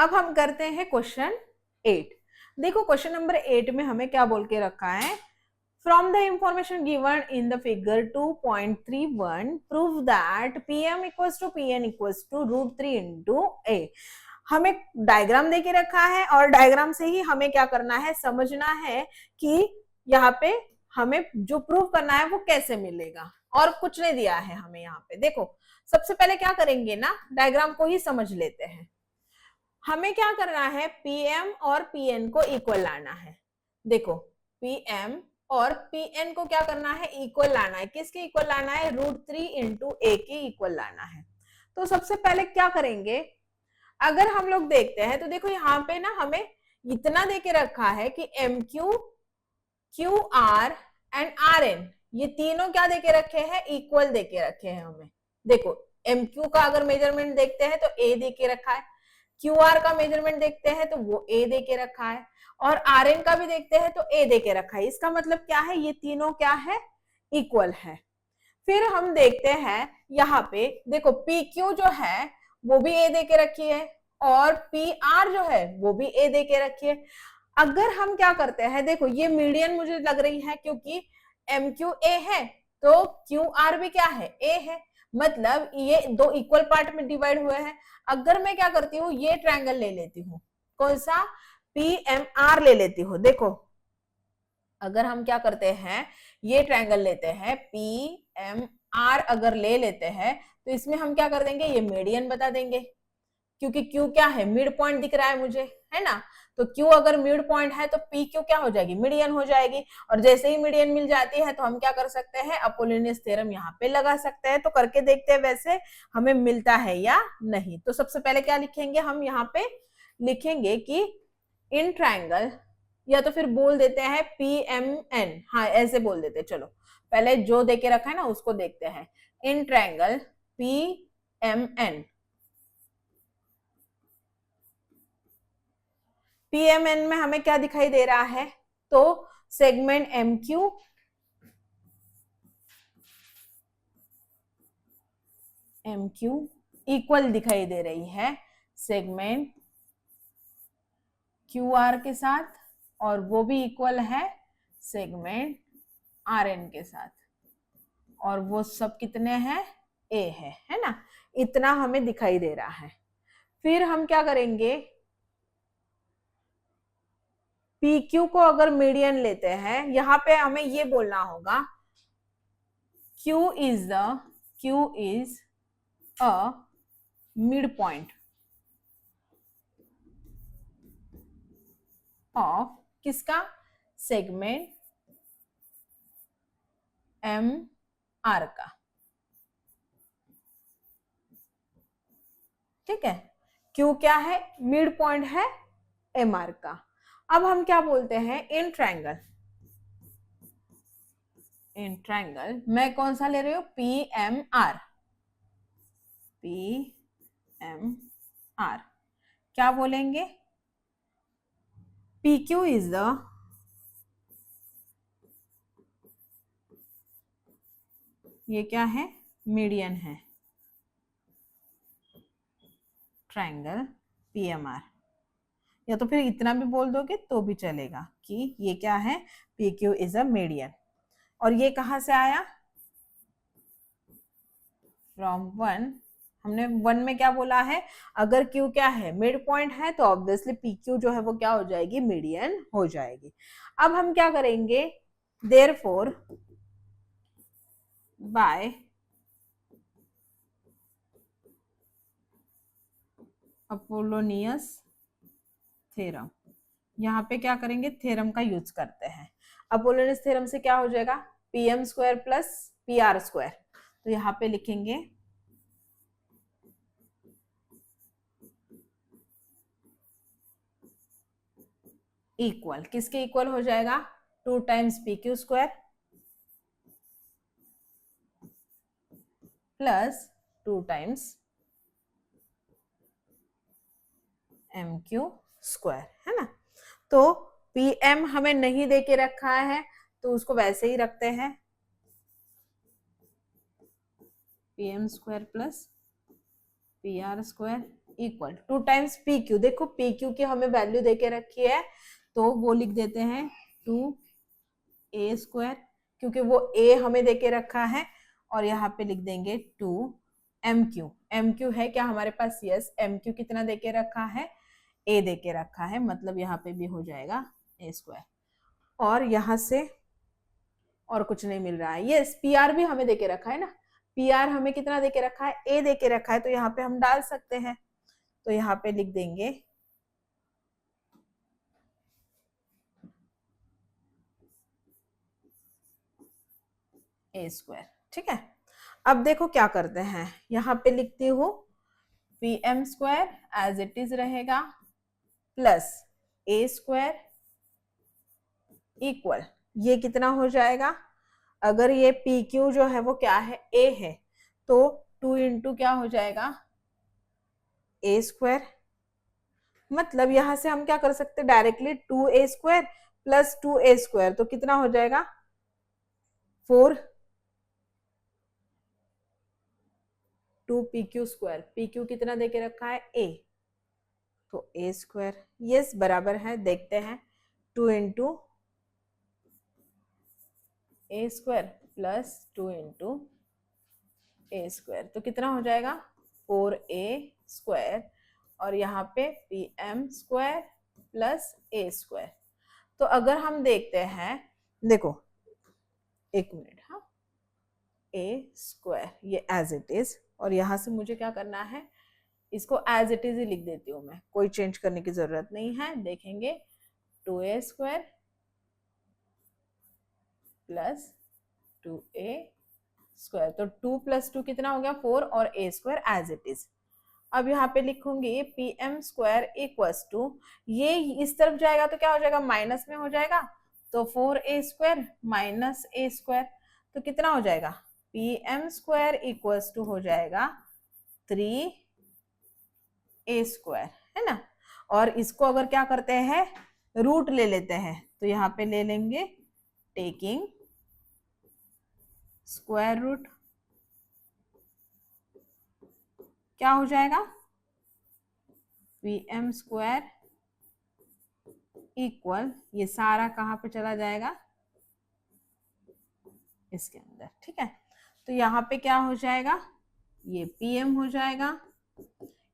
अब हम करते हैं क्वेश्चन 8। देखो क्वेश्चन नंबर 8 में हमें क्या बोल के रखा है, from the information given in the figure 2.31 prove that pm equals to pn equals to √3 into a। हमें डायग्राम देके रखा है और डायग्राम से ही हमें क्या करना है, समझना है कि यहाँ पे हमें जो प्रूव करना है वो कैसे मिलेगा, और कुछ नहीं दिया है हमें यहाँ पे। देखो सबसे पहले क्या करेंगे ना, डायग्राम को ही समझ लेते हैं। हमें क्या करना है, पीएम और पीएन को इक्वल लाना है। देखो पीएम और पीएन को क्या करना है, इक्वल लाना है। किसके इक्वल लाना है, √3 इंटू ए के इक्वल लाना है। तो सबसे पहले क्या करेंगे, अगर हम लोग देखते हैं तो देखो यहाँ पे ना हमें इतना देके रखा है कि M Q, Q R and R N, ये तीनों क्या देके रखे हैं, इक्वल देके रखे हैं हमें। देखो एम क्यू का अगर मेजरमेंट देखते हैं तो ए देके रखा है, क्यू आर का मेजरमेंट देखते हैं तो वो ए देके रखा है, और आर एन का भी देखते हैं तो ए देके रखा है। इसका मतलब क्या है, ये तीनों क्या है, इक्वल है। फिर हम देखते हैं यहाँ पे, देखो पी क्यू जो है वो भी ए देके रखी है, और पी आर जो है वो भी ए देके रखी है। अगर हम क्या करते हैं, देखो ये मीडियन मुझे लग रही है क्योंकि एम क्यू ए है तो क्यू आर भी क्या है, ए है, मतलब ये दो इक्वल पार्ट में डिवाइड हुए हैं। अगर मैं क्या करती हूँ, ये ट्रायंगल ले लेती हूँ, कौन सा, पी एम आर ले लेती हूँ। देखो अगर हम क्या करते हैं, ये ट्रायंगल लेते हैं पी एम आर, अगर ले लेते हैं तो इसमें हम क्या कर देंगे, ये मीडियन बता देंगे, क्योंकि क्यू क्या है, मिड पॉइंट दिख रहा है मुझे, है ना। तो क्यू अगर मिड पॉइंट है तो पी क्यू क्या हो जाएगी, मीडियन हो जाएगी। और जैसे ही मीडियन मिल जाती है तो हम क्या कर सकते हैं, अपोलोनियस थ्योरम यहाँ पे लगा सकते हैं। तो करके देखते हैं वैसे हमें मिलता है या नहीं। तो सबसे पहले क्या लिखेंगे, हम यहाँ पे लिखेंगे कि इन ट्रायंगल, या तो फिर बोल देते हैं पी एम एन, हाँ ऐसे बोल देते हैं। चलो पहले जो देके रखा है ना उसको देखते हैं, in triangle P M N, PMN में हमें क्या दिखाई दे रहा है, तो segment M Q, M Q equal दिखाई दे रही है सेगमेंट क्यू आर के साथ, और वो भी इक्वल है सेगमेंट आर एन के साथ, और वो सब कितने हैं, ए है ना। इतना हमें दिखाई दे रहा है। फिर हम क्या करेंगे, पी क्यू को अगर मीडियन लेते हैं, यहां पे हमें ये बोलना होगा Q is a midpoint of किसका, सेगमेंट एम आर का, ठीक है। Q क्या है, मिड पॉइंट है एम आर का। अब हम क्या बोलते हैं, इन ट्रायंगल, इन ट्रायंगल मैं कौन सा ले रही हूं, P M R, P M R क्या बोलेंगे, पी क्यू इज द ये क्या है, मीडियन है ट्रायंगल पी एम आर, या तो फिर इतना भी बोल दोगे तो भी चलेगा कि ये क्या है, P Q is a median. और ये कहां से आया, फ्रॉम वन, हमने वन में क्या बोला है, अगर क्यू क्या है, मिड पॉइंट है, तो ऑब्वियसली पी क्यू जो है वो क्या हो जाएगी, मीडियन हो जाएगी। अब हम क्या करेंगे, देयरफॉर बाय अपोलोनियस थ्योरम, यहाँ पे क्या करेंगे, थ्योरम का यूज करते हैं। अपोलोनियस थ्योरम से क्या हो जाएगा, P M square plus P R square, तो यहाँ पे लिखेंगे इक्वल, किसके इक्वल हो जाएगा, 2 times P Q square plus 2 times M Q square, है ना। तो पी एम हमें नहीं देके रखा है तो उसको वैसे ही रखते हैं, P M square plus P R square equal 2 times P Q. देखो पी क्यू की हमें वैल्यू देके रखी है तो वो लिख देते हैं 2a², क्योंकि वो a हमें देके रखा है, और यहाँ पे लिख देंगे 2mq। mq है क्या हमारे पास? यस, mq कितना देके रखा है? a देके रखा है, मतलब यहाँ पे भी हो जाएगा a²। और यहाँ से और कुछ नहीं मिल रहा है। यस, पी आर भी हमें देके रखा है ना, पी आर हमें कितना देके रखा है? ए देके रखा है, तो यहाँ पे हम डाल सकते हैं। तो यहाँ पे लिख देंगे a²। ठीक है, अब देखो क्या करते हैं, यहाँ पे लिखती हूँ pm² एज इट इज रहेगा प्लस a² इक्वल, ये कितना हो जाएगा? अगर ये पी क्यू जो है वो क्या है? a है, तो 2 इंटू क्या हो जाएगा? a²। मतलब यहां से हम क्या कर सकते हैं? डायरेक्टली 2a² प्लस 2a², तो कितना हो जाएगा? 4 2pq²। pq कितना देके रखा है? a, तो a²। यस, बराबर है, देखते हैं 2 into a² plus 2 into a², तो कितना हो जाएगा? 4a², और यहाँ पे pm² प्लस a²। तो अगर हम देखते हैं, देखो एक मिनट, हाँ, a² ये एज इट इज, और यहाँ से मुझे क्या करना है? इसको एज इट इज ही लिख देती हूँ मैं, कोई चेंज करने की जरूरत नहीं है। देखेंगे 2a² प्लस 2a², तो 2 प्लस 2 कितना हो गया? 4, और a² एज इट इज। अब यहाँ पे लिखूंगी pm² इक्वल्स टू, ये इस तरफ जाएगा तो क्या हो जाएगा? माइनस में हो जाएगा, तो 4a² माइनस a², तो कितना हो जाएगा? pm² इक्वल्स टू हो जाएगा 3a², है ना। और इसको अगर क्या करते हैं? रूट ले लेते हैं, तो यहाँ पे ले लेंगे टेकिंग स्क्वायर रूट, क्या हो जाएगा? pm² इक्वल, ये सारा कहाँ पे चला जाएगा? इसके अंदर। ठीक है, तो यहाँ पे क्या हो जाएगा? ये pm हो जाएगा,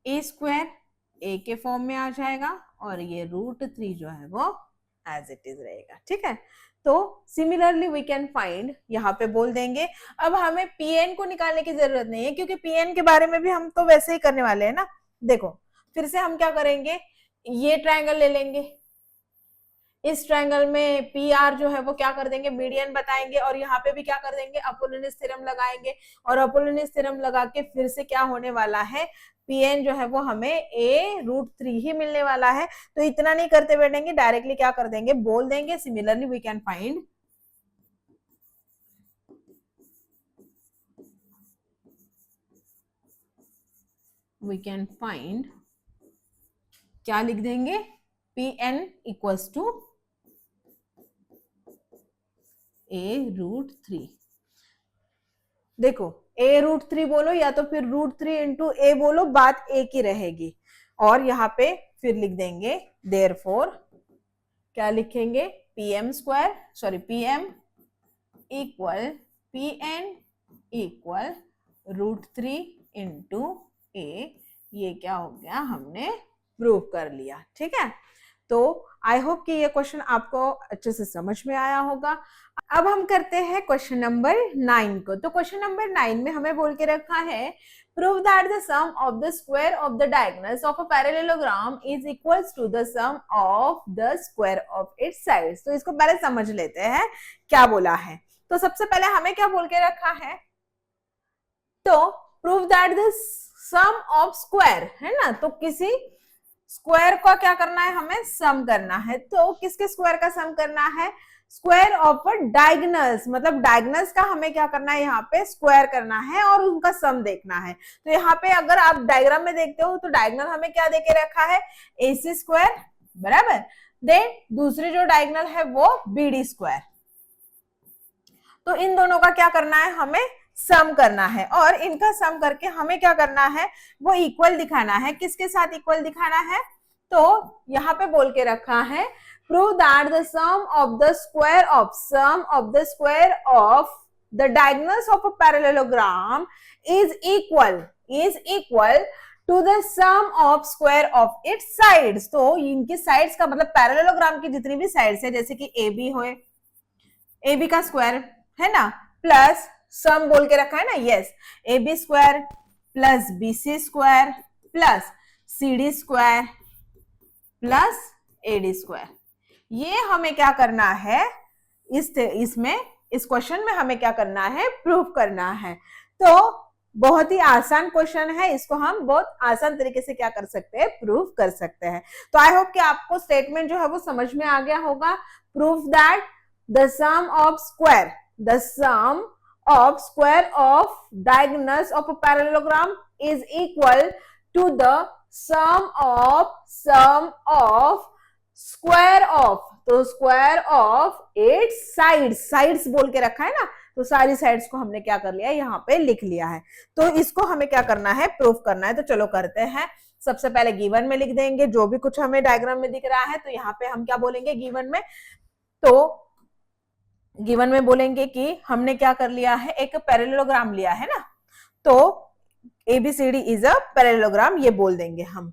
a² a के फॉर्म में आ जाएगा, और ये √3 जो है वो एज इट इज रहेगा। ठीक है, तो सिमिलरली वी कैन फाइंड, यहाँ पे बोल देंगे। अब हमें pn को निकालने की जरूरत नहीं है, क्योंकि pn के बारे में भी हम तो वैसे ही करने वाले हैं ना। देखो फिर से हम क्या करेंगे, ये ट्रायंगल ले लेंगे, इस ट्रायंगल में पी आर जो है वो क्या कर देंगे? मीडियन बताएंगे, और यहाँ पे भी क्या कर देंगे? अपोलोनियस थ्योरम लगाएंगे, और अपोलोनियस थ्योरम लगा के फिर से क्या होने वाला है? pn जो है वो हमें a√3 ही मिलने वाला है। तो इतना नहीं करते बैठेंगे, डायरेक्टली क्या कर देंगे? बोल देंगे सिमिलरली वी कैन फाइंड, क्या लिख देंगे? pn equals to a√3। देखो a√3 बोलो या तो फिर √3 इंटू a बोलो, बात एक ही रहेगी। और यहाँ पे फिर लिख देंगे देयरफॉर, क्या लिखेंगे? pm equal pn equal √3 into a। ये क्या हो गया? हमने प्रूव कर लिया। ठीक है, तो आई होप कि ये क्वेश्चन आपको अच्छे से समझ में आया होगा। अब हम करते हैं क्वेश्चन नंबर 9 को। तो क्वेश्चन नंबर 9 में हमें बोल के रखा है prove that the sum of the square of the diagonals of a parallelogram is equals to the sum of the square of its sides. तो इसको पहले समझ लेते हैं क्या बोला है। तो सबसे पहले हमें क्या बोल के रखा है? तो prove that the sum of square, है ना, तो किसी स्क्वायर का क्या करना है? हमें सम करना है। तो किसके स्क्वायर का सम करना है? स्क्वायर ऑफ डायगोनल्स, मतलब डायगोनल्स का हमें क्या करना है? यहाँ पे स्क्वायर करना है और उनका सम देखना है। तो यहाँ पे अगर आप डायग्राम में देखते हो तो डायगोनल हमें क्या देके रखा है? AC², बराबर। देन दूसरी जो डायगोनल है वो BD²। तो इन दोनों का क्या करना है? हमें सम करना है और इनका सम करके हमें क्या करना है, वो इक्वल दिखाना है। किसके साथ इक्वल दिखाना है, तो यहाँ पे बोल के रखा है prove that the sum of the square of the diagonals of a parallelogram is equal to the sum of square of its sides. तो इनकी साइड्स का मतलब पैरेललोग्राम की जितनी भी साइड्स है, जैसे कि ए बी हो, ए बी का स्क्वायर है ना, प्लस सम बोल के रखा है ना, yes, A B square plus B C square plus C D square plus A D square. ये हमें क्या करना है, इसमें इस क्वेश्चन में हमें क्या करना है, प्रूव करना है। तो बहुत ही आसान क्वेश्चन है, इसको हम बहुत आसान तरीके से क्या कर सकते हैं, प्रूव कर सकते हैं। तो आई होप कि आपको स्टेटमेंट जो है वो समझ में आ गया होगा। Prove that the sum of square of diagonals of a parallelogram is equal to the sum of square of, तो स्क्वायर ऑफ एट साइड्स बोल के रखा है ना, तो सारी साइड्स को हमने क्या कर लिया, यहाँ पे लिख लिया है। तो इसको हमें क्या करना है, प्रूफ करना है। तो चलो करते हैं। सबसे पहले गिवन में लिख देंगे जो भी कुछ हमें डायग्राम में दिख रहा है। तो यहाँ पे हम क्या बोलेंगे गिवन में, तो गिवन में बोलेंगे कि हमने क्या कर लिया है, एक पैरेललोग्राम लिया है ना, तो ABCD इज अ पैरेललोग्राम, ये बोल देंगे हम।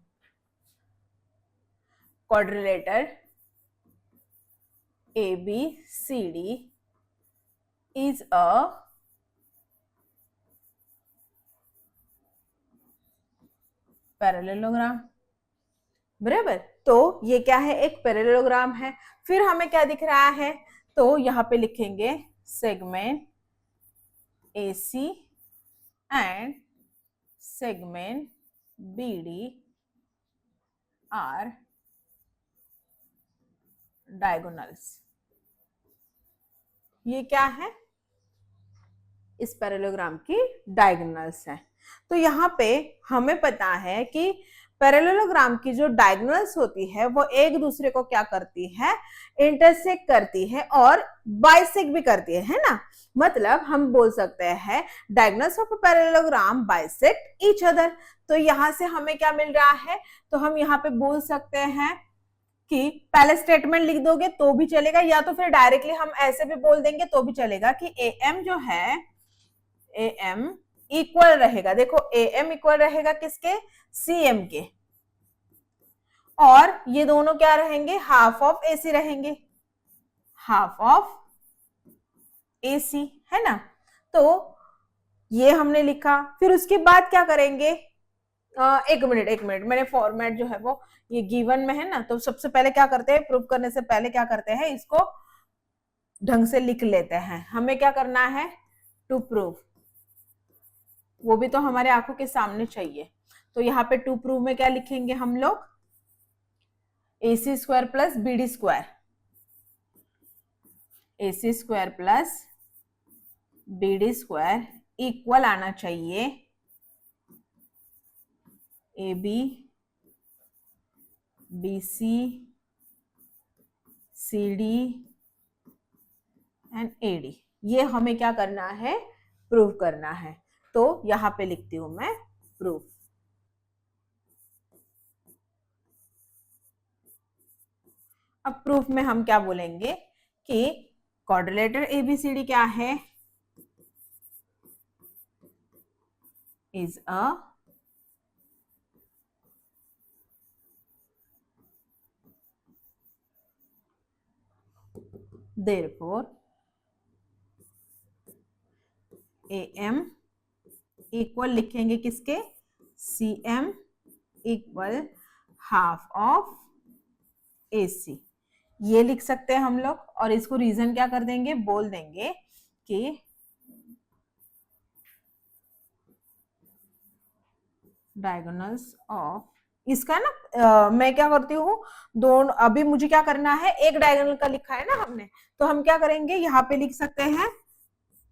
Quadrilateral ABCD is a parallelogram, बराबर। तो ये क्या है, एक पैरेललोग्राम है। फिर हमें क्या दिख रहा है, तो यहाँ पे लिखेंगे segment AC and segment BD are diagonals. ये क्या है, इस पैरेललोग्राम की डायगोनल्स है। तो यहाँ पे हमें पता है कि पैरेललोग्राम की जो डायगोनल्स होती है वो एक दूसरे को क्या करती है, इंटरसेक्ट करती है और बाइसेक्ट भी करती है ना। मतलब हम बोल सकते हैं diagonals of a parallelogram bisect each other. तो यहाँ से हमें क्या मिल रहा है, तो हम यहाँ पे बोल सकते हैं कि पहले स्टेटमेंट लिख दोगे तो भी चलेगा, या तो फिर डायरेक्टली हम ऐसे भी बोल देंगे तो भी चलेगा कि AM जो है, AM इक्वल रहेगा, देखो AM इक्वल रहेगा किसके, CM के, और ये दोनों क्या रहेंगे, हाफ ऑफ AC रहेंगे, हाफ ऑफ AC, है ना। तो ये हमने लिखा। फिर उसके बाद क्या करेंगे, एक मिनट, मैंने फॉर्मेट जो है वो ये गिवन में है ना, तो सबसे पहले क्या करते हैं, प्रूफ करने से पहले क्या करते हैं, इसको ढंग से लिख लेते हैं। हमें क्या करना है, टू प्रूव, वो भी तो हमारे आंखों के सामने चाहिए। तो यहाँ पे टू प्रूव में क्या लिखेंगे हम लोग, AC square plus BD square, AC square plus BD square equal आना चाहिए AB BC CD and AD। ये हमें क्या करना है, प्रूव करना है। तो यहां पे लिखती हूं मैं प्रूफ। अब प्रूफ में हम क्या बोलेंगे कि क्वाड्रिलेटर ABCD क्या है, is a therefore AM equal लिखेंगे किसके, CM equal half of AC। ये लिख सकते हैं हम लोग, और इसको रीजन क्या कर देंगे, बोल देंगे कि डायगोनल्स ऑफ, इसका ना मैं क्या करती हूँ, दोनों, अभी मुझे क्या करना है, एक डायगोनल का लिखा है ना हमने, तो हम क्या करेंगे, यहाँ पे लिख सकते हैं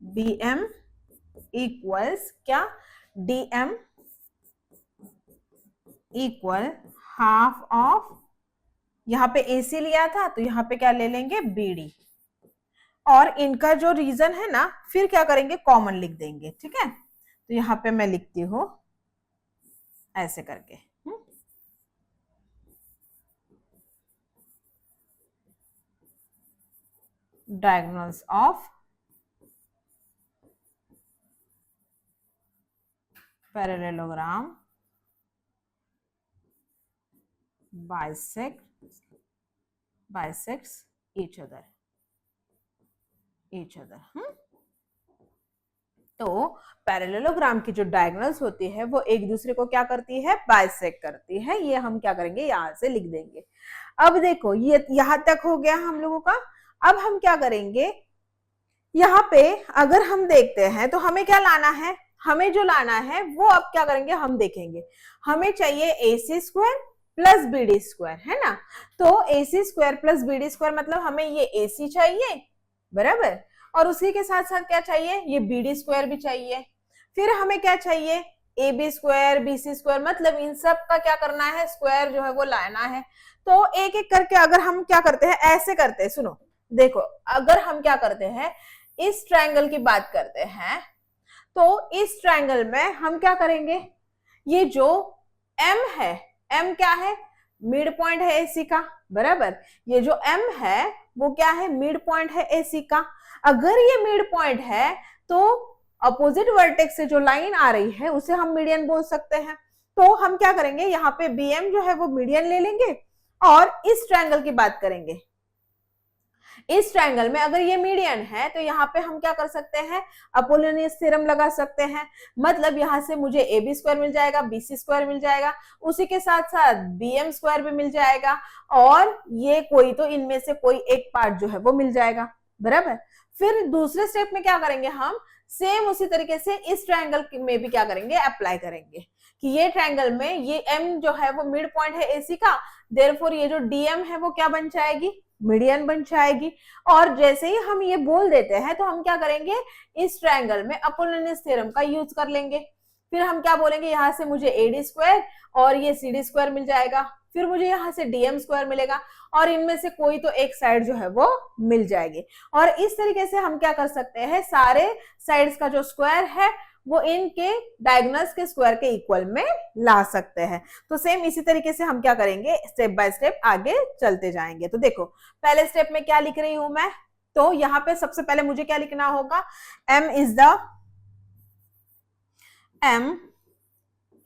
BM इक्वल्स क्या, DM इक्वल हाफ ऑफ, यहाँ पे AC लिया था तो यहाँ पे क्या ले लेंगे, BD, और इनका जो रीजन है ना फिर क्या करेंगे, कॉमन लिख देंगे। ठीक है, तो यहाँ पे मैं लिखती हूँ ऐसे करके, diagonals of parallelogram bisects each other तो पैरेललोग्राम की जो डायगोनल्स होती है वो एक दूसरे को क्या करती है, बाइसेक्ट करती है। ये हम क्या करेंगे, यहां से लिख देंगे। अब देखो ये यहां तक हो गया हम लोगों का। अब हम क्या करेंगे, यहाँ पे अगर हम देखते हैं तो हमें क्या लाना है, हमें जो लाना है वो अब क्या करेंगे हम देखेंगे। हमें चाहिए AC square plus BD square, है ना। तो AC square plus BD square मतलब हमें ये AC चाहिए, बराबर, और उसी के साथ साथ क्या चाहिए, ये BD स्क्वायर भी चाहिए। फिर हमें क्या चाहिए, AB स्क्वायर BC स्क्वायर, मतलब इन सब का क्या करना है, स्क्वायर जो है वो लाना है। तो एक एक करके अगर हम क्या करते हैं, ऐसे करते हैं, सुनो देखो, अगर हम क्या करते हैं, इस ट्रायंगल की बात करते हैं, तो इस ट्रायंगल में हम क्या करेंगे, ये जो M है, M क्या है, मिड पॉइंट है AC का, बराबर। ये जो M है वो क्या है, मिड पॉइंट है AC का। अगर ये मिड पॉइंट है तो अपोजिट वर्टेक्स से जो लाइन आ रही है उसे हम मीडियन बोल सकते हैं। तो हम क्या करेंगे, यहाँ पे BM जो है वो मीडियन ले लेंगे और इस ट्रायंगल की बात करेंगे। इस ट्रायंगल में अगर ये मीडियन है तो यहाँ पे हम क्या कर सकते हैं, अपोलोनियस थ्योरम लगा सकते हैं। मतलब यहाँ से मुझे AB स्क्वायर मिल जाएगा, BC स्क्वायर मिल जाएगा, उसी के साथ साथ BM स्क्वायर भी मिल जाएगा, और ये कोई तो इनमें से कोई एक पार्ट जो है वो मिल जाएगा, बराबर। फिर दूसरे स्टेप में क्या करेंगे, हम सेम उसी तरीके से इस ट्रायंगल में भी क्या करेंगे, अप्लाई करेंगे कि ये ट्रायंगल में ये M जो है वो मिड पॉइंट है AC का, देयरफॉर ये जो DM है वो क्या बन जाएगी, मीडियन बन जाएगी। और जैसे ही हम ये बोल देते हैं तो हम क्या करेंगे, इस ट्रायंगल में अपोलोनियस थ्योरम का यूज कर लेंगे। फिर हम क्या बोलेंगे, यहाँ से मुझे AD स्क्वायर और ये CD स्क्वायर मिल जाएगा, फिर मुझे यहाँ से DM स्क्वायर मिलेगा, और इनमें से कोई तो एक साइड जो है वो मिल जाएगी। और इस तरीके से हम क्या कर सकते हैं, सारे साइड्स का जो स्क्वायर है वो इनके डायगोनल्स के स्क्वायर के इक्वल में ला सकते हैं। तो सेम इसी तरीके से हम क्या करेंगे, स्टेप बाय स्टेप आगे चलते जाएंगे। तो देखो पहले स्टेप में क्या लिख रही हूं मैं, तो यहाँ पे सबसे पहले मुझे क्या लिखना होगा, M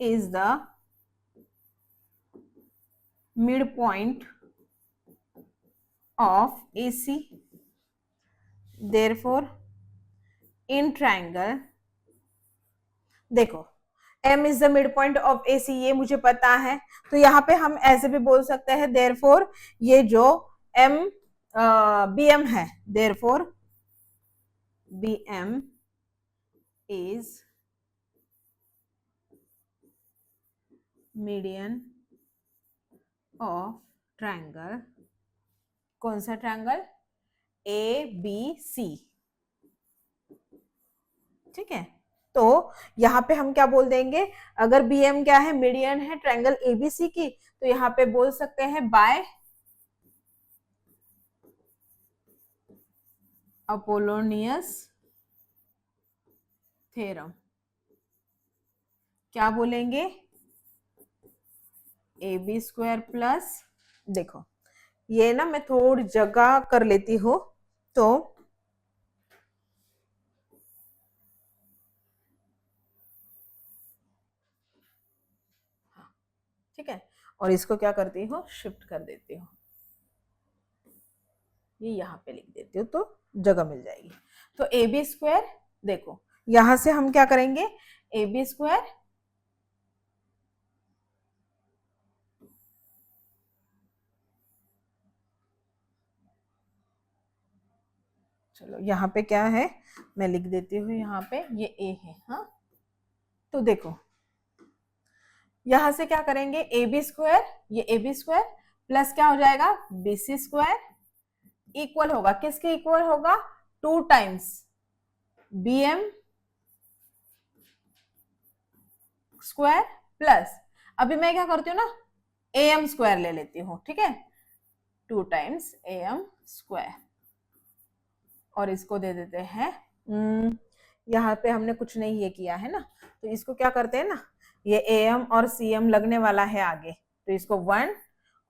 is the midpoint of AC, therefore in triangle, देखो M is the midpoint of AC ये मुझे पता है, तो यहाँ पे हम ऐसे भी बोल सकते हैं, therefore ये जो BM है, therefore BM is median of triangle, कौन सा ट्रायंगल, ABC, ठीक है। तो यहाँ पे हम क्या बोल देंगे, अगर BM क्या है, मीडियन है ट्रायंगल ABC की, तो यहाँ पे बोल सकते हैं बाय अपोलोनियस थ्योरम। क्या बोलेंगे, AB स्क्वायर प्लस, देखो ये ना मैं थोड़ी जगह कर लेती हूँ, तो ठीक है, और इसको क्या करती हूँ, शिफ्ट कर देती हूँ, ये यहाँ पे लिख देती हूँ तो जगह मिल जाएगी। तो AB स्क्वायर, देखो यहां से हम क्या करेंगे, AB स्क्वायर चलो यहाँ पे क्या है मैं लिख देती हूँ, यहाँ पे ये A है, हाँ। तो देखो यहां से क्या करेंगे, AB स्क्वायर, ये AB स्क्वायर प्लस क्या हो जाएगा, BC स्क्वायर इक्वल होगा, किसके इक्वल होगा, 2 टाइम्स BM स्क्वायर प्लस, अभी मैं क्या करती हूँ ना, AM स्क्वायर ले लेती हूँ, ठीक है, 2 टाइम्स AM स्क्वायर, और इसको दे देते हैं, यहाँ पे हमने कुछ नहीं ये किया है ना, तो इसको क्या करते हैं ना, ये AM और CM लगने वाला है आगे, तो इसको 1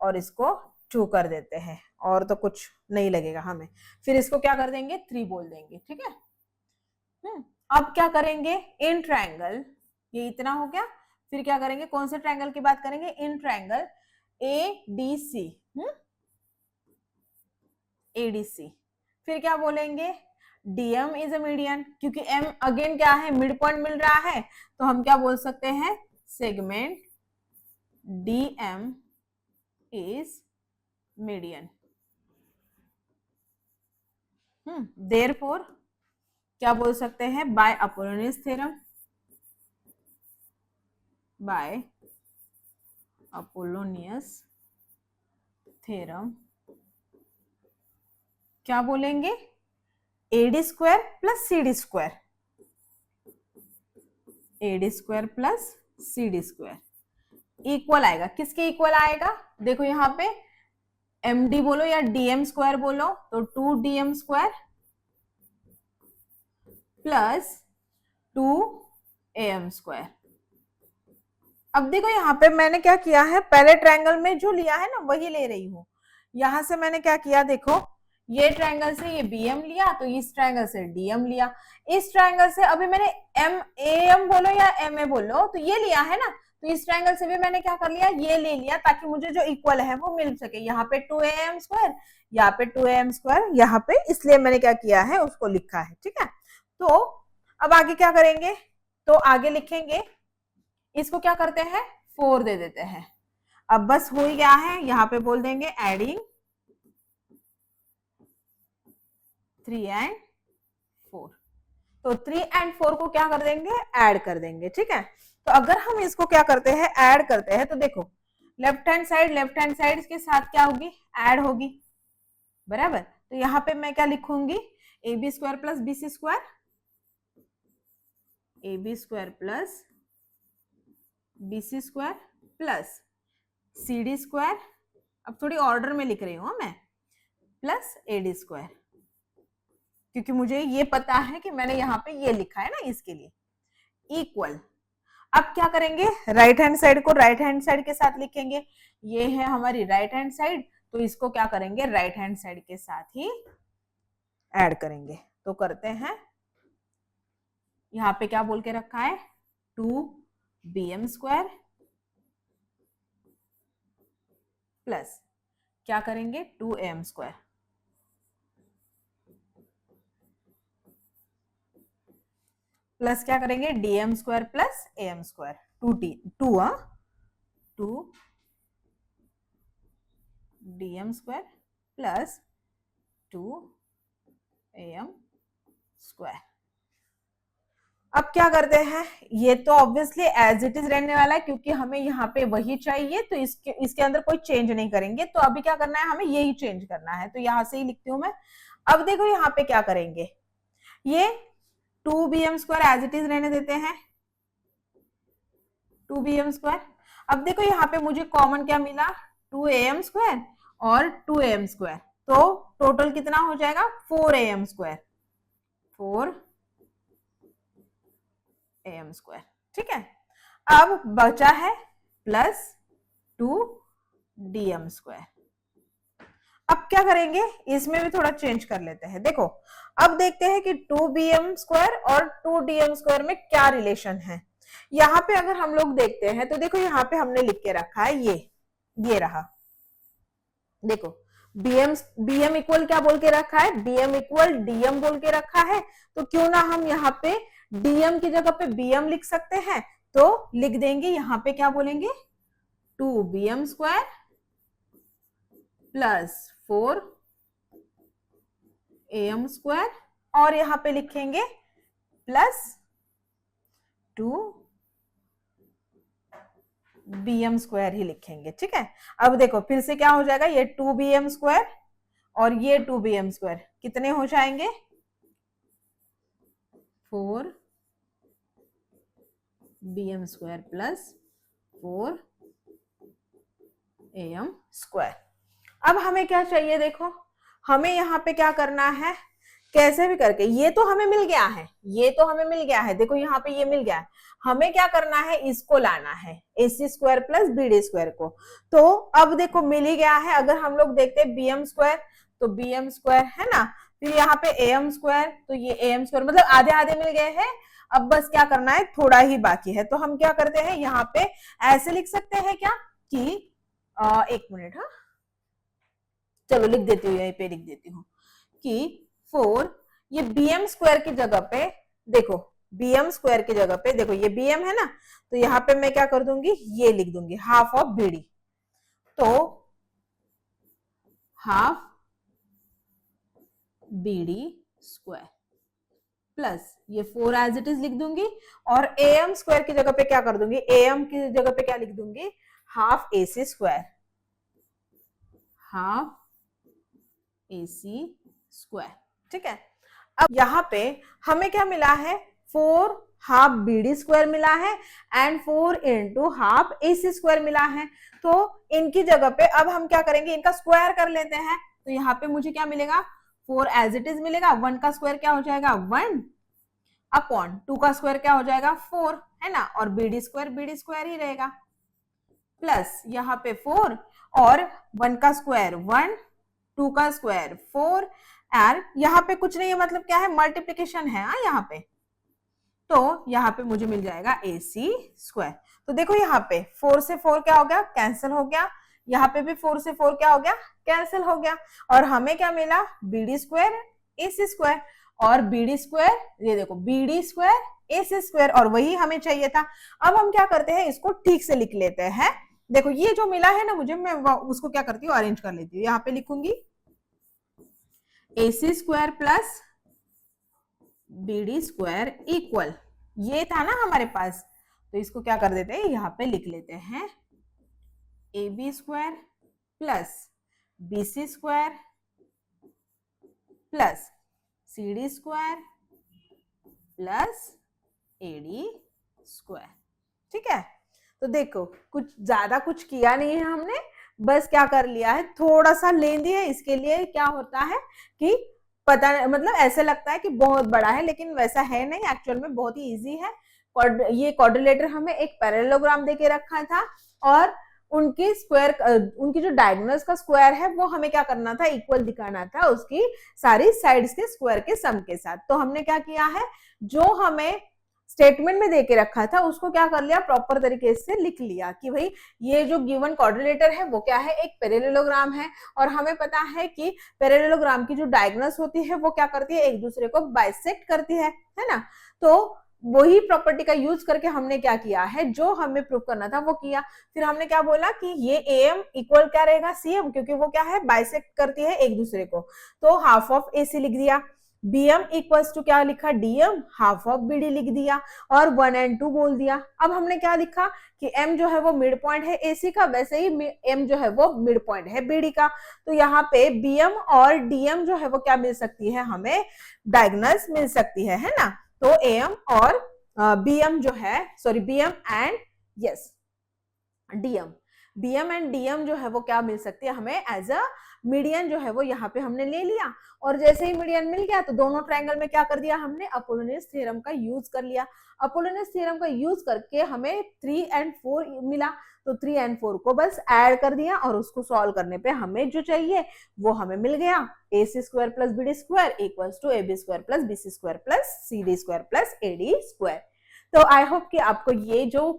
और इसको 2 कर देते हैं, और तो कुछ नहीं लगेगा हमें। फिर इसको क्या कर देंगे, 3 बोल देंगे, ठीक है। अब क्या करेंगे, इन ट्रायंगल, ये इतना हो गया। फिर क्या करेंगे, कौन से ट्रायंगल की बात करेंगे, इन ट्रायंगल ADC, ADC। फिर क्या बोलेंगे, DM इज अ मीडियन, क्योंकि M अगेन क्या है, मिड पॉइंट मिल रहा है, तो हम क्या बोल सकते हैं, segment DM is median. Therefore क्या बोल सकते हैं, by Apollonius theorem, by Apollonius theorem क्या बोलेंगे, AD square plus CD square, AD square plus CD square equal आएगा, किसके इक्वल आएगा, देखो यहाँ पे MD बोलो या DM स्क्वायर बोलो, तो 2DM square plus 2AM square. अब देखो यहाँ पे मैंने क्या किया है, पहले ट्रायंगल में जो लिया है ना वही ले रही हूँ। यहां से मैंने क्या किया, देखो ये ट्रायंगल से ये BM लिया, तो इस ट्रायंगल से DM लिया, इस ट्रायंगल से अभी मैंने AM बोलो या MA बोलो, तो ये लिया है ना, तो इस ट्रायंगल से भी मैंने क्या कर लिया, ये ले लिया, ताकि मुझे जो इक्वल है वो मिल सके। यहाँ पे 2AM स्क्वायर, यहाँ पे 2AM स्क्वायर, यहाँ पे, इसलिए मैंने क्या किया है, उसको लिखा है, ठीक है। तो अब आगे क्या करेंगे, तो आगे लिखेंगे, इसको क्या करते हैं, 4 दे देते हैं। अब बस हो ही गया है, यहाँ पे बोल देंगे एडिंग 3 and 4, तो 3 and 4 को क्या कर देंगे, ऐड कर देंगे, ठीक है। तो अगर हम इसको क्या करते हैं, ऐड करते हैं, तो देखो लेफ्ट हैंड साइड के साथ क्या होगी, ऐड होगी, बराबर। तो यहाँ पे मैं क्या लिखूंगी, AB square plus BC square, AB square plus BC square plus CD square, अब थोड़ी ऑर्डर में लिख रही हूं मैं, प्लस AD स्क्वायर, क्योंकि मुझे ये पता है कि मैंने यहाँ पे ये लिखा है ना, इसके लिए इक्वल। अब क्या करेंगे, राइट हैंड साइड को राइट हैंड साइड के साथ लिखेंगे, ये है हमारी राइट हैंड साइड, तो इसको क्या करेंगे, राइट हैंड साइड के साथ ही ऐड करेंगे। तो करते हैं, यहाँ पे क्या बोल के रखा है, 2BM स्क्वायर प्लस क्या करेंगे, 2AM स्क्वायर, प्लस क्या करेंगे, DM square plus AM square, 2 DM square plus 2AM square. अब क्या करते हैं, ये तो ऑब्वियसली एज इट इज रहने वाला है, क्योंकि हमें यहाँ पे वही चाहिए, तो इसके अंदर कोई चेंज नहीं करेंगे। तो अभी क्या करना है, हमें यही चेंज करना है, तो यहां से ही लिखती हूं मैं। अब देखो यहाँ पे क्या करेंगे, ये 2BM square as it is रहने देते हैं, 2BM स्क्वायर। अब देखो यहाँ पे मुझे कॉमन क्या मिला, 2AM स्क्वायर और 2AM स्क्वायर, तो टोटल कितना हो जाएगा, 4AM स्क्वायर, 4AM स्क्वायर, ठीक है। अब बचा है प्लस 2DM स्क्वायर। अब क्या करेंगे, इसमें भी थोड़ा चेंज कर लेते हैं। देखो अब देखते हैं कि 2BM स्क्वायर और 2DM स्क्वायर में क्या रिलेशन है। यहाँ पे अगर हम लोग देखते हैं, तो देखो यहाँ पे हमने लिख के रखा है, ये रहा, देखो BM इक्वल क्या बोल के रखा है, BM इक्वल DM बोल के रखा है। तो क्यों ना हम यहाँ पे DM की जगह पे BM लिख सकते हैं, तो लिख देंगे, यहाँ पे क्या बोलेंगे, 2BM square plus 4AM square, और यहाँ पे लिखेंगे प्लस 2BM स्क्वायर ही लिखेंगे, ठीक है। अब देखो फिर से क्या हो जाएगा, ये 2BM स्क्वायर और ये 2BM स्क्वायर कितने हो जाएंगे, 4BM square plus 4AM square. अब हमें क्या चाहिए, देखो हमें यहाँ पे क्या करना है, कैसे भी करके, ये तो हमें मिल गया है, ये तो हमें मिल गया है, देखो यहाँ पे ये मिल गया है, हमें क्या करना है, इसको लाना है AC square plus BD square को। तो अब देखो मिल ही गया है, अगर हम लोग देखते हैं BM स्क्वायर, तो BM स्क्वायर है ना, फिर यहाँ पे AM स्क्वायर, तो ये AM स्क्वायर, मतलब आधे आधे मिल गए हैं। अब बस क्या करना है, थोड़ा ही बाकी है, तो हम क्या करते हैं, यहाँ पे ऐसे लिख सकते हैं क्या कि एक मिनट, हाँ चलो लिख देती हूँ, यहीं पे लिख देती हूँ कि 4, ये BM स्क्वायर की जगह पे देखो, BM स्क्वायर की जगह पे देखो, ये BM है ना, तो यहाँ पे मैं क्या कर दूंगी, ये लिख दूंगी हाफ ऑफ BD, तो हाफ BD स्क्वायर प्लस ये 4 एज इट इज लिख दूंगी, और AM स्क्वायर की जगह पे क्या कर दूंगी, AM की जगह पे क्या लिख दूंगी, half AC square, half AC square, ठीक है। अब यहाँ पे हमें क्या मिला है, 4 हाफ BD स्क्वायर मिला है and 4 into half AC square मिला है। तो इनकी जगह पे अब हम क्या करेंगे, इनका स्क्वायर कर लेते हैं, तो यहाँ पे मुझे क्या मिलेगा, 4 एज इट इज मिलेगा, 1 का स्क्वायर क्या हो जाएगा 1 अपॉन 2 का स्क्वायर क्या हो जाएगा 4, है ना, और BD स्क्वायर ही रहेगा, प्लस यहाँ पे 4 और 1 का स्क्वायर 1, 2 का स्क्वायर 4, और यहाँ पे कुछ नहीं है, मतलब क्या है, मल्टीप्लीकेशन है यहाँ पे, तो यहाँ पे मुझे मिल जाएगा AC स्क्वायर। तो देखो यहाँ पे 4 से 4 क्या हो गया, कैंसिल हो गया, यहाँ पे भी 4 से 4 क्या हो गया, कैंसिल हो गया, और हमें क्या मिला, BD स्क्वायर AC स्क्वायर, और BD स्क्वायर, ये देखो BD स्क्वायर AC स्क्वायर, और वही हमें चाहिए था। अब हम क्या करते हैं, इसको ठीक से लिख लेते हैं। देखो ये जो मिला है ना मुझे, मैं उसको क्या करती हूँ, अरेंज कर लेती हूँ, यहाँ पे लिखूंगी AC square plus BD square equal, ये था ना हमारे पास, तो इसको क्या कर देते हैं, यहाँ पे लिख लेते हैं AB square plus BC square plus CD square plus AD square, ठीक है। तो देखो कुछ ज्यादा कुछ किया नहीं है हमने, बस क्या कर लिया है, थोड़ा सा लेंदी है, इसके लिए क्या होता है कि पता, मतलब ऐसे लगता है कि बहुत बड़ा है, लेकिन वैसा है नहीं, एक्चुअल में बहुत ही इजी है। ये क्वाड्रिलेटर हमें एक पैरेललोग्राम देके रखा था, और उनकी स्क्वायर, उनकी जो डायगोनल्स का स्क्वायर है वो हमें क्या करना था, इक्वल दिखाना था उसकी सारी साइड्स के स्क्वायर के सम के साथ। तो हमने क्या किया है, जो हमें स्टेटमेंट में देके रखा था उसको क्या कर लिया, प्रॉपर तरीके से लिख लिया कि भाई ये जो गिवन क्वाड्रिलेटर है वो क्या है, एक पैरेललोग्राम है, और हमें पता है कि पैरेललोग्राम की जो डायगोनल्स होती है वो क्या करती है, एक दूसरे को बाइसेक्ट करती है ना। तो वही प्रॉपर्टी का यूज करके हमने क्या किया है, जो हमें प्रूव करना था वो किया। फिर हमने क्या बोला कि ये AM इक्वल क्या रहेगा, CM, क्योंकि वो क्या है, बाइसेक्ट करती है एक दूसरे को, तो हाफ ऑफ AC लिख दिया। BM इक्वल्स टू क्या लिखा, DM, हाफ ऑफ BD लिख दिया, और 1 और 2 बोल दिया। अब हमने क्या लिखा कि M जो है वो मिड पॉइंट है AC का, वैसे ही M जो है वो मिड पॉइंट है BD का, तो यहाँ पे BM और DM जो है वो क्या मिल सकती है, हमें डायगोनल्स मिल सकती है ना। तो AM और BM जो है, sorry BM and yes BM and DM जो है वो क्या मिल सकती है हमें, एज अ मीडियन जो है वो यहाँ पे हमने ले लिया, और जैसे ही मीडियन मिल गया तो दोनों ट्रायंगल में क्या कर दिया हमने, अपोलोनियस थ्योरम का यूज कर लिया। अपोलोनियस थ्योरम का यूज करके हमें 3 और 4 मिला, तो 3 और 4 को बस ऐड कर दिया, और उसको सॉल्व करने पे हमें जो चाहिए वो हमें मिल गया, AC square plus BD square equals to AB square plus BC square plus CD square plus AD square. तो आई होप कि आपको ये जो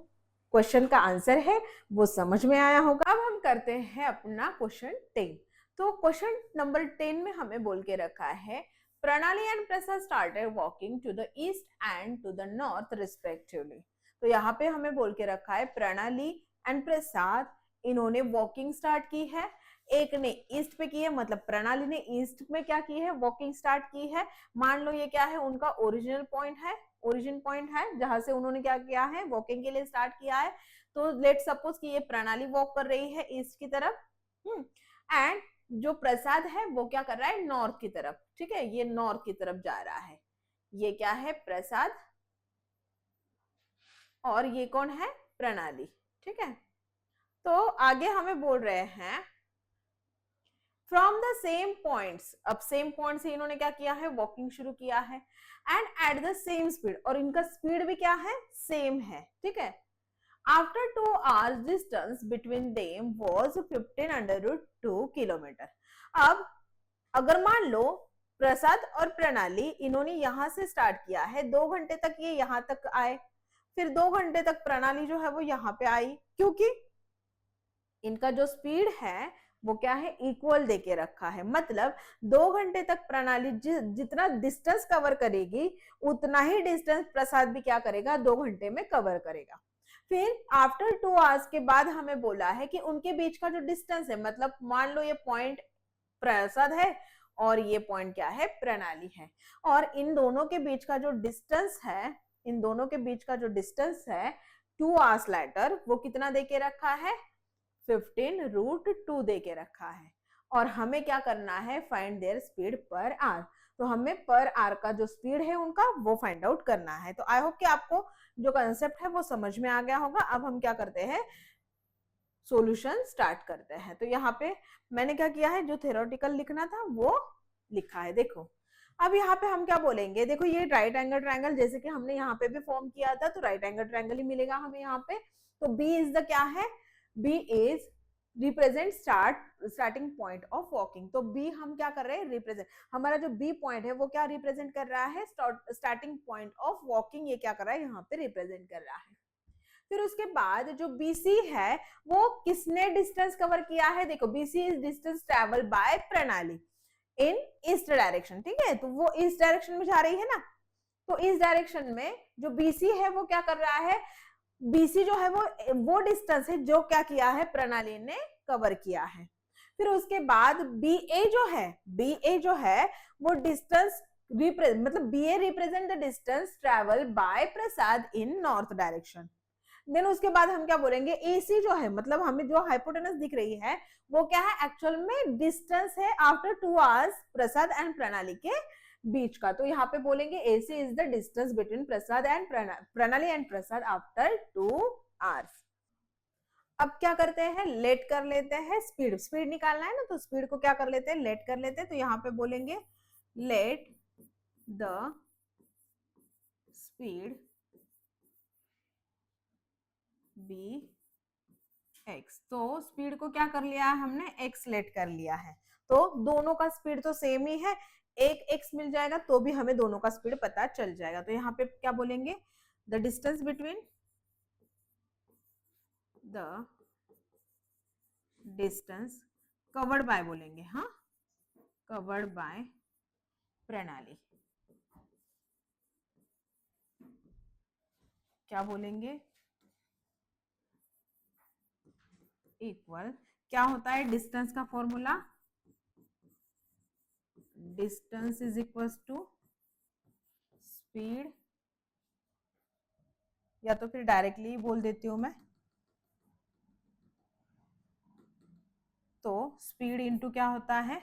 क्वेश्चन का आंसर है वो समझ में आया होगा। अब हम करते हैं अपना क्वेश्चन 10। तो क्वेश्चन नंबर 10 में हमें बोल के रखा है, Pranali and Prasad started walking to the east and to the north respectively. तो यहाँ पे हमें बोल के रखा है, प्रणाली एंड प्रसाद इन्होंने वॉकिंग स्टार्ट की है, एक ने ईस्ट पे की है, मतलब प्रणाली ने ईस्ट में क्या की है, वॉकिंग स्टार्ट की है। मान लो ये क्या है, उनका ओरिजिनल पॉइंट है, ओरिजिन पॉइंट है जहां से उन्होंने क्या किया है, वॉकिंग के लिए स्टार्ट किया है। तो लेट सपोज कि ये प्रणाली वॉक कर रही है ईस्ट की तरफ, एंड जो प्रसाद है वो क्या कर रहा है, नॉर्थ की तरफ, ठीक है, ये नॉर्थ की तरफ जा रहा है। ये क्या है, प्रसाद, और ये कौन है, प्रणाली, ठीक है। तो आगे हमें बोल रहे हैं, फ्रॉम द सेम पॉइंट्स, अब सेम पॉइंट से इन्होंने क्या किया है, वॉकिंग शुरू किया है, and at the same speed, और इनका स्पीड भी क्या है, सेम है, ठीक है। After 2 hours distance between them was 15√2 kilometre. अब अगर मान लो प्रसाद और प्रणाली इन्होंने यहां से स्टार्ट किया है, 2 घंटे तक ये यहां तक आए, फिर 2 घंटे तक प्रणाली जो है वो यहां पे आई, क्योंकि इनका जो स्पीड है वो क्या है, इक्वल देके रखा है। मतलब 2 घंटे तक प्रणाली जितना डिस्टेंस कवर करेगी उतना ही डिस्टेंस प्रसाद भी क्या करेगा, 2 घंटे में कवर करेगा। फिर आफ्टर 2 hours के बाद हमें बोला है कि उनके बीच का जो डिस्टेंस है, मतलब मान लो ये पॉइंट प्रसाद है और ये पॉइंट क्या है, प्रणाली है, और इन दोनों के बीच का जो डिस्टेंस है, इन दोनों के बीच का जो डिस्टेंस है 2 hours लेटर, वो कितना देके रखा है, 15√2 देके रखा है। और हमें क्या करना है, find there speed per hour. तो हमें पर आवर का जो स्पीड है उनका वो फाइंड आउट करना है। तो आई होप कि आपको जो कंसेप्ट है वो समझ में आ गया होगा। अब हम क्या करते हैं, सॉल्यूशन स्टार्ट करते हैं। तो यहाँ पे मैंने क्या किया है, जो थ्योरेटिकल लिखना था वो लिखा है। देखो अब यहाँ पे हम क्या बोलेंगे, देखो ये राइट एंगल ट्रायंगल जैसे कि हमने यहाँ पे भी फॉर्म किया था, तो राइट एंगल ट्रायंगल ही मिलेगा हमें यहाँ पे। तो बी इज द क्या है, B is represent starting point of walking. तो बी हम क्या कर रहे हैं, रिप्रेजेंट, हमारा जो बी पॉइंट है वो क्या रिप्रेजेंट कर रहा है, स्टार्टिंग पॉइंट ऑफ वॉकिंग, ये क्या कर रहा है, यहाँ पे रिप्रेजेंट कर रहा है। फिर उसके बाद जो BC है वो किसने डिस्टेंस कवर किया है, देखो BC is distance travel bye प्रणाली इन ईस्ट डायरेक्शन, ठीक है। तो वो ईस्ट डायरेक्शन में जा रही है ना, तो इस डायरेक्शन में जो BC है वो क्या कर रहा है, BC जो है वो डिस्टेंस है जो क्या किया है, प्रणाली ने कवर किया है। फिर उसके बाद BA जो है वो डिस्टेंस मतलब BA represent the distance travel by Prasad in north direction. Then उसके बाद हम क्या बोलेंगे, AC जो है, मतलब हमें जो हाइपोटेनस दिख रही है वो क्या है, एक्चुअल में डिस्टेंस है आफ्टर 2 hours प्रसाद एंड प्रणाली के बीच का। तो यहाँ पे बोलेंगे AC is the distance between Prasad and प्रणाली एंड प्रसाद आफ्टर 2 hours। अब क्या करते हैं, लेट कर लेते हैं, स्पीड निकालना है ना, तो स्पीड को क्या कर लेते हैं, लेट कर लेते हैं। तो यहाँ पे बोलेंगे let the speed be x। तो स्पीड को क्या कर लिया है हमने, x लेट कर लिया है। तो दोनों का स्पीड तो सेम ही है, एक x मिल जाएगा तो भी हमें दोनों का स्पीड पता चल जाएगा। तो यहाँ पे क्या बोलेंगे, the distance between the distance covered by बोलेंगे, हाँ, कवर्ड बाय प्रणाली, क्या बोलेंगे, इक्वल, क्या होता है डिस्टेंस का formula, distance is equal to speed, या तो फिर डायरेक्टली बोल देती हूं मैं, तो स्पीड इनटू क्या होता है,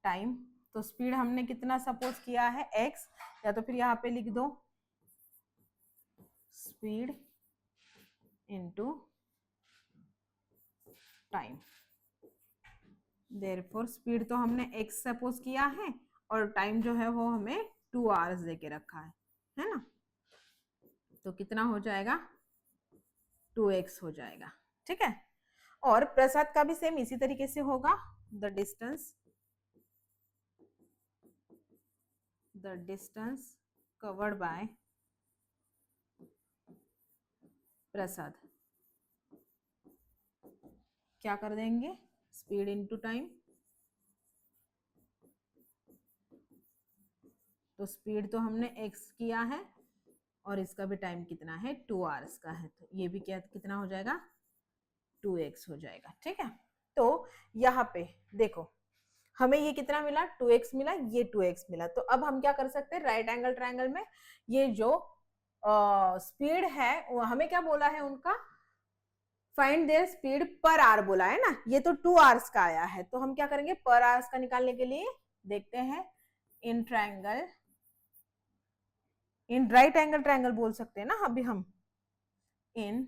टाइम। तो स्पीड हमने कितना सपोज किया है, x, या तो फिर यहाँ पे लिख दो speed into time. Therefore speed तो हमने x सपोज किया है और टाइम जो है वो हमें 2 hours देके रखा है ना। तो कितना हो जाएगा, 2x हो जाएगा, ठीक है। और प्रसाद का भी सेम इसी तरीके से होगा, द डिस्टेंस कवर्ड बाय प्रसाद, क्या कर देंगे, स्पीड इनटू टाइम। तो स्पीड तो हमने x किया है और इसका भी टाइम कितना है, 2 hours का है, तो ये भी क्या कितना हो जाएगा, 2x हो जाएगा, ठीक है। तो यहाँ पे देखो हमें ये कितना मिला, 2x मिला, ये 2x मिला। तो अब हम क्या कर सकते हैं, राइट एंगल ट्रायंगल में ये जो स्पीड है वो हमें क्या बोला है, उनका find there speed per hour बोला है ना, ये तो 2 hours का आया है। तो हम क्या करेंगे, पर आवर्स का निकालने के लिए देखते हैं, in triangle, in right angle triangle बोल सकते हैं ना अभी हम, in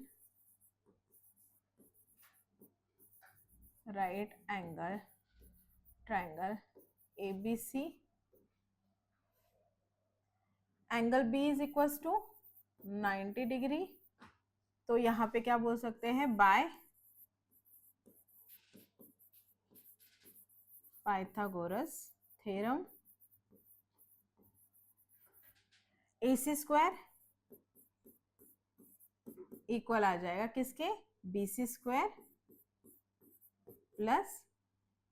right angle triangle ABC, angle B is equal to 90 degree. तो यहाँ पे क्या बोल सकते हैं, by Pythagoras theorem AC square equal आ जाएगा किसके, BC square plus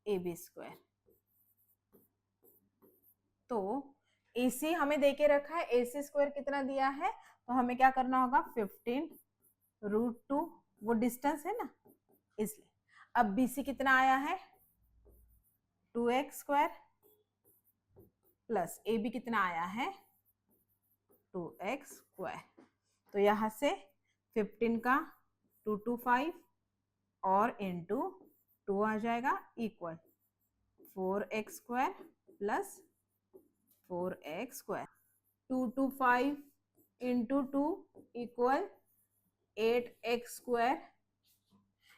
AB square. तो AC हमें देके रखा है, AC स्क्वायर कितना दिया है, तो हमें क्या करना होगा 15√2, वो डिस्टेंस है ना इसलिए। अब BC कितना आया है 2x स्क्वायर प्लस AB कितना आया है 2x स्क्वायर। तो यहां से 15 का 225 और इंटू 2 आ जाएगा equal 4x square plus 4x square. 225 into 2 equal 8x square.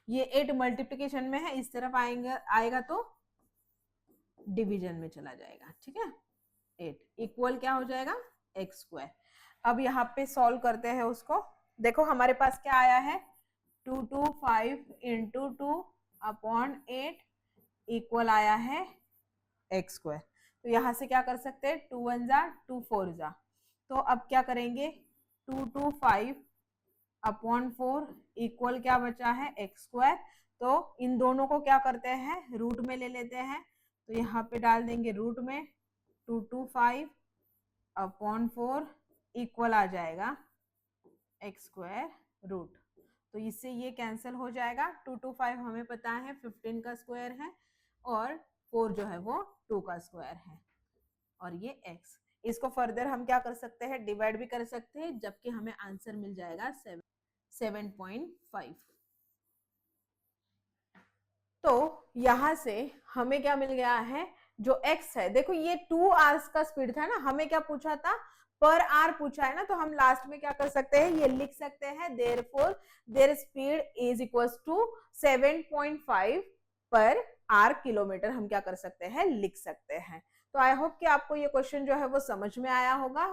ये 8 मल्टीप्लिकेशन में है, इस तरफ आएगा तो डिवीजन में चला जाएगा, ठीक है। 8 इक्वल क्या हो जाएगा x स्क्वायर। अब यहाँ पे सॉल्व करते हैं उसको। देखो हमारे पास क्या आया है 225 इंटू 2 अपॉन 8 इक्वल आया है x स्क्वायर। तो यहाँ से क्या कर सकते हैं 2 1 जा 2 4 जा। तो अब क्या करेंगे 225 अपॉन 4 इक्वल क्या बचा है x स्क्वायर। तो इन दोनों को क्या करते हैं रूट में ले लेते हैं। तो यहाँ पे डाल देंगे रूट में 225 अपॉन 4 इक्वल आ जाएगा x स्क्वायर रूट। तो इससे ये कैंसिल हो जाएगा। 225 हमें पता है 15 का स्क्वायर है और 4 जो है वो 2 का स्क्वायर है और ये x। इसको फर्दर हम क्या कर सकते हैं डिवाइड भी कर सकते हैं, जबकि हमें आंसर मिल जाएगा 7.5। तो यहां से हमें क्या मिल गया है जो x है। देखो ये 2 आवर्स का स्पीड था ना, हमें क्या पूछा था पर आवर पूछा है ना, तो हम लास्ट में क्या कर सकते हैं ये लिख सकते हैं therefore their speed is equals to 7.5 per are kilometre, हम क्या कर सकते हैं लिख सकते हैं। तो आई होप कि आपको ये क्वेश्चन जो है वो समझ में आया होगा।